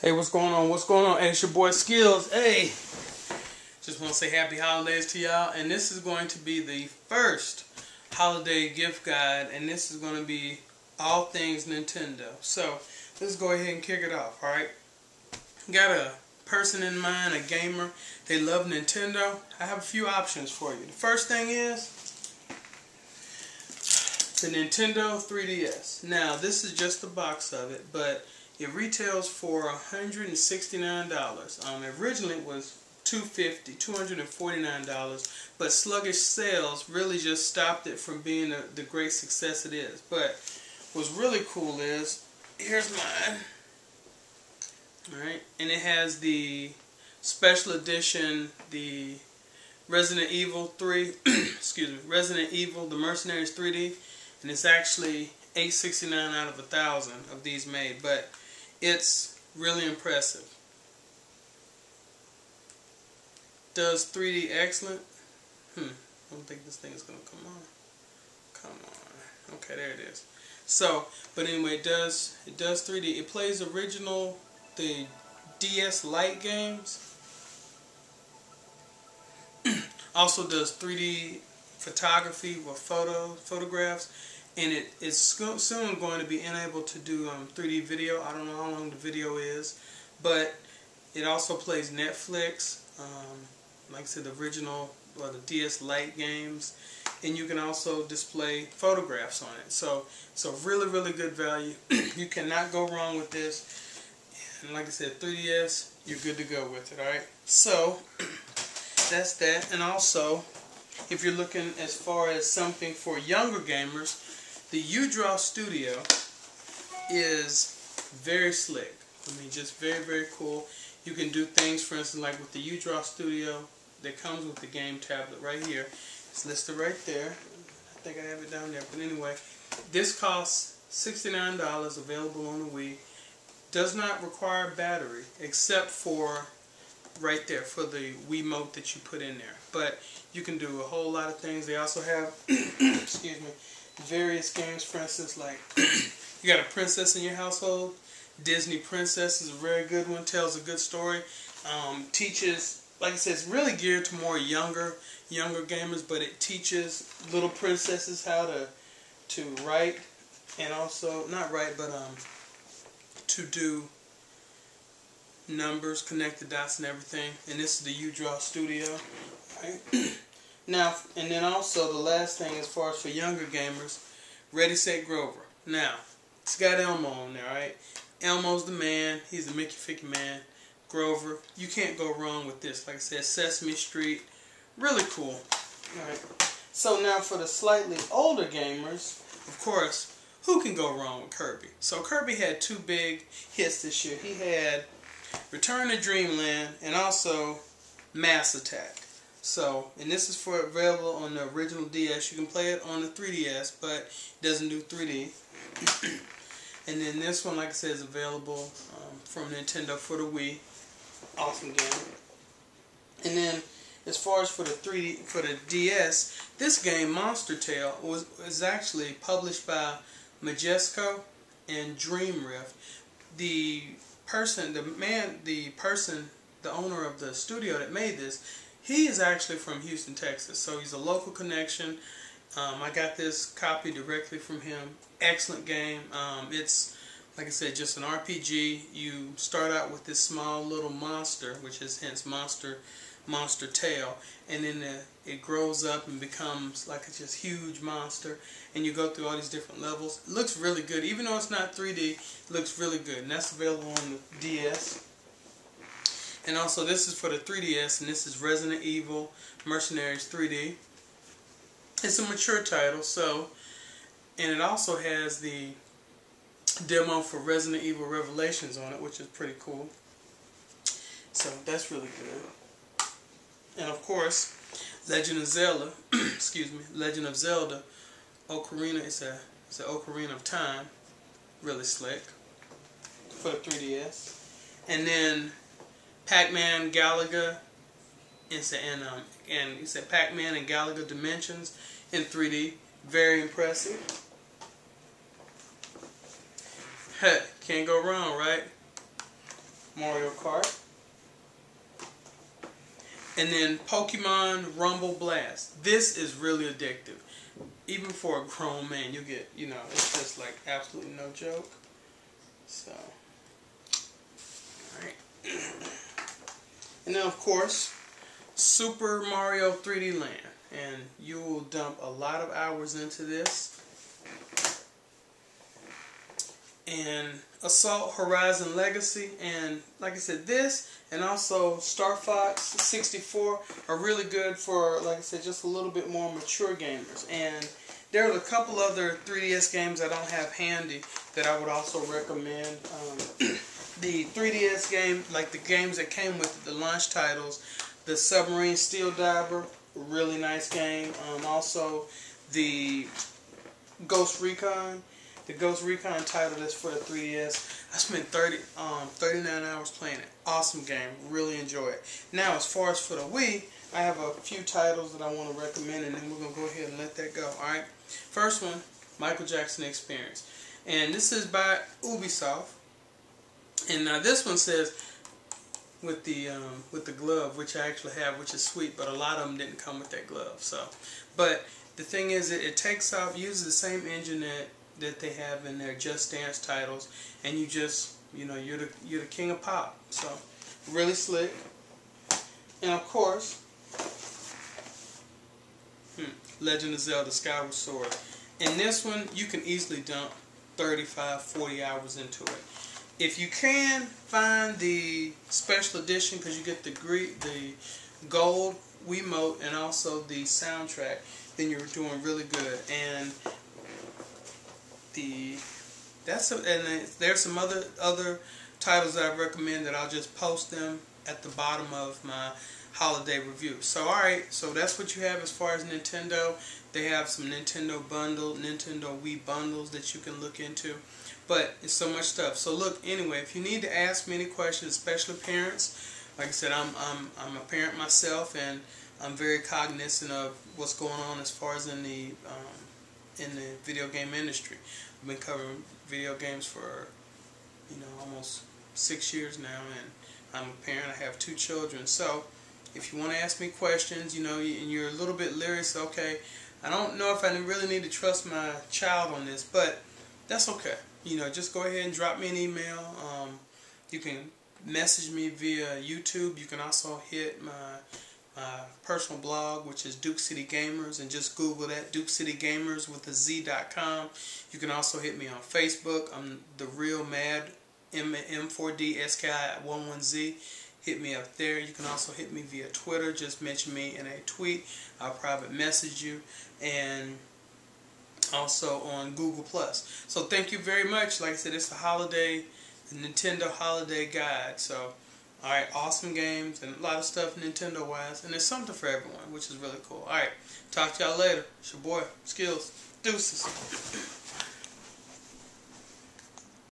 Hey, what's going on? What's going on? Hey, it's your boy Skills. Hey, just want to say happy holidays to y'all. And this is going to be the first holiday gift guide. And this is going to be all things Nintendo. So, let's go ahead and kick it off, alright? Got a person in mind, a gamer. They love Nintendo. I have a few options for you. The first thing is the Nintendo 3DS. Now, this is just the box of it, but it retails for $169. Originally it was $249, but sluggish sales really just stopped it from being the great success it is. But what's really cool is, here's mine. Alright, and it has the special edition, the Resident Evil 3, excuse me, Resident Evil, the Mercenaries 3D, and it's actually 869 out of 1,000 of these made, but it's really impressive. Does 3D excellent. I don't think this thing is going to come on. Come on. Okay, there it is. So, but anyway, it does 3D. It plays the DS Lite games. Also does 3D photography with photographs. And it is soon going to be enabled to do 3D video. I don't know how long the video is, but it also plays Netflix, like I said, the original or the DS Lite games, and you can also display photographs on it. So really, really good value. You cannot go wrong with this. And like I said, 3DS, you're good to go with it. All right. So that's that. And also, if you're looking as far as something for younger gamers, the U-Draw Studio is very slick. I mean, just very, very cool. You can do things, for instance, like with the U-Draw Studio that comes with the game tablet right here. It's listed right there. I think I have it down there. But anyway, this costs $69, available on the Wii. Does not require battery, except for right there, for the Wiimote that you put in there. But you can do a whole lot of things. They also have, excuse me, various games, for instance, like you got a princess in your household. Disney Princess is a very good one, tells a good story, teaches, like I said, it's really geared to more younger gamers, but it teaches little princesses how to write, and also not write, but to do numbers, connect the dots and everything. And this is the U-Draw Studio, right? Now, and then also the last thing as far as for younger gamers, Ready, Set, Grover. Now, it's got Elmo on there, right? Elmo's the man. He's the Mickey Ficky man. Grover. You can't go wrong with this. Like I said, Sesame Street. Really cool. Alright. So now for the slightly older gamers, of course, who can go wrong with Kirby? So Kirby had two big hits this year. He had Return to Dreamland and also Mass Attack. So, and this is available on the original DS. You can play it on the 3DS, but it doesn't do 3D. And then this one, like I said, is available from Nintendo for the Wii. Awesome game. And then, as far as for the DS, this game, Monster Tale, was actually published by Majesco and Dreamrift. The owner of the studio that made this, he is actually from Houston, Texas, so he's a local connection. I got this copy directly from him. Excellent game. It's, like I said, just an RPG. You start out with this small little monster, which is hence Monster Tail, and then it grows up and becomes like a just huge monster, and you go through all these different levels. It looks really good. Even though it's not 3D, it looks really good, and that's available on the DS. And also, this is for the 3DS, and this is Resident Evil Mercenaries 3D. It's a mature title, so, and it also has the demo for Resident Evil Revelations on it, which is pretty cool. So that's really good. And of course, Legend of Zelda, excuse me, Legend of Zelda, Ocarina. It's an Ocarina of Time, really slick for the 3DS. And then Pac-Man Galaga, and he said Pac-Man and Galaga Dimensions in 3D, very impressive. Heck, can't go wrong, right? Mario Kart. And then Pokemon Rumble Blast. This is really addictive. Even for a grown man, you get, you know, it's just like absolutely no joke. So, alright. And then of course, Super Mario 3D Land. And you will dump a lot of hours into this. And Assault Horizon Legacy, and like I said, this and also Star Fox 64 are really good for, like I said, just a little bit more mature gamers. And there are a couple other 3DS games I don't have handy that I would also recommend. The 3DS game, like the games that came with it, the launch titles, the Submarine Steel Diver, really nice game. Also the Ghost Recon. The Ghost Recon title that's for the 3DS. I spent 39 hours playing it. Awesome game. Really enjoy it. Now, as far as for the Wii, I have a few titles that I want to recommend, and then we're going to go ahead and let that go. Alright? First one, Michael Jackson Experience. And this is by Ubisoft. And now this one says, with the glove, which I actually have, which is sweet, but a lot of them didn't come with that glove. So, but the thing is, it takes off, uses the same engine that they have in their Just Dance titles, and you just, you know, you're the king of pop. So really slick. And of course, Legend of Zelda Skyward Sword. In this one, you can easily dump 35-40 hours into it. If you can find the special edition, because you get the gold Wiimote and also the soundtrack, then you're doing really good. And there's some other titles that I recommend that I'll just post them at the bottom of my holiday review. So alright, so that's what you have as far as Nintendo. They have some Nintendo Wii bundles that you can look into. But it's so much stuff. So look, anyway, if you need to ask me any questions, especially parents, like I said, I'm a parent myself, and I'm very cognizant of what's going on as far as in the video game industry. I've been covering video games for, you know, almost 6 years now, and I'm a parent. I have 2 children. So if you want to ask me questions, you know, and you're a little bit leery, so okay, I don't know if I really need to trust my child on this, but that's okay. You know, just go ahead and drop me an email. You can message me via YouTube. You can also hit my personal blog, which is Duke City Gamers, and just Google that, Duke City Gamers with a Z.com. You can also hit me on Facebook. I'm the real mad M4d Ski11z. Hit me up there. You can also hit me via Twitter. Just mention me in a tweet. I'll private message you. And also on Google+. So thank you very much. Like I said, it's the Nintendo holiday guide. So, alright, awesome games and a lot of stuff Nintendo wise, and there's something for everyone, which is really cool. Alright, talk to y'all later. It's your boy, Skills. Deuces.